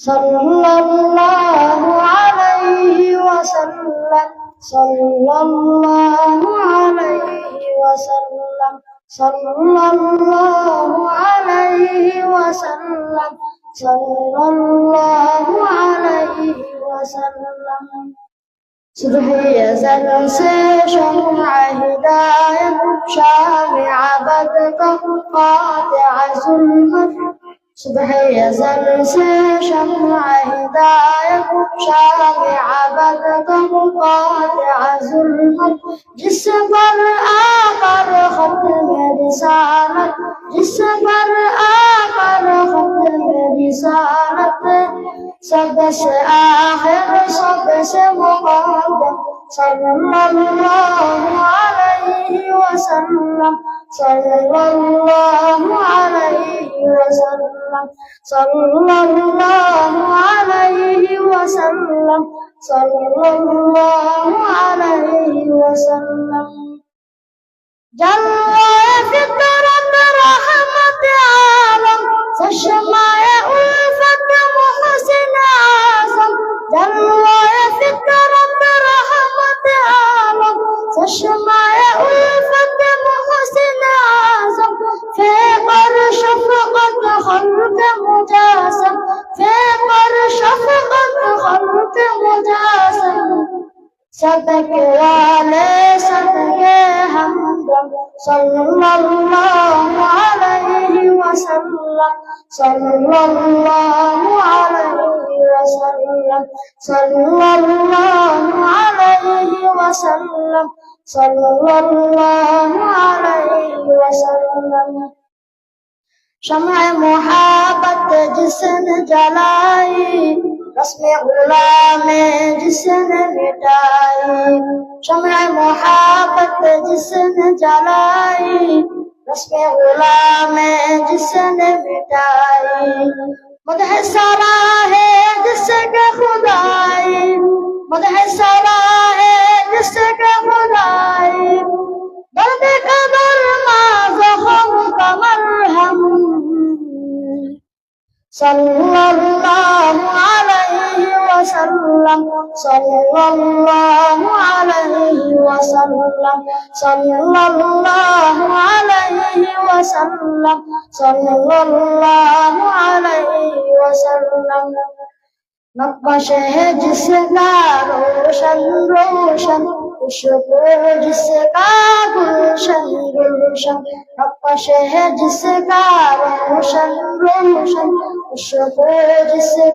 सल्लल्लाहु अलैहि वसल्लम सल्लल्लाहु अलैहि वसल्लम सल्लल्लाहु अलैहि वसल्लम सल्लल्लाहु अलैहि वसल्लम सुबह अज़ल से शम्अ हिदायत शामिअ बदक़ह क़ातिअ ज़ुल्मत सुबह अज़ल से शम्अ हिदायत शामिअ बदक़ह क़ातिअ ज़ुल्मत जिस पर आकर ख़त्म रिसालत जिस पर आकर ख़त्म रिसालत सबसे आखिर सबसे मुक़द्दम सल्लल्लाहु अलैहि वसल्लम सल्लल्लाहु अलैहि वसल्लम सल्लल्लाहु अलैहि वसल्लम सल्लल्लाहु अलैहि वसल्लम जलवाए फितरत रहमत आलम चश्माए उल्फत मुहसिन आज़म जलवाए फितरत रहमत आलम चश्माए उल्फत मुहसिन आज़म फ़िक़र शफ़क़त ख़ल्क़ मुजासम फ़िक़र शफ़क़त ख़ल्क़ मुजासम सदके वाले सदके हमदम सल्लल्लाहु अलैहि वसल्लम सल्लल्लाहु अलैहि वसल्लम सल्लल्लाहु अलैहि वसल्लम सल्लल्लाहु अलैहि वसल्लम शम्अ मुहब्बत जिसने जलाई रस्म गुलाम जिसने मिटाई शम्अ मुहब्बत जिसने जलाई रस्म गुलाम जिसने मिटाई मदह सरा है जिसके खुदाई मदह सरा है जिसके खुदाई दर्द कदर ज़ख्म का मरहम सल्लल्लाहु अलैहि वसल्लम सल्लल्लाहु अलैहि वसल्लम सल्लल्लाहु अलैहि वसल्लम सल्लल्लाहु अलैहि वसल्लम नक्श है जिसका रोशन रोशन खुशबू जिसका गुलशन गुलशन नक्श है जिसका रोशन रोशन खुशबू जिसका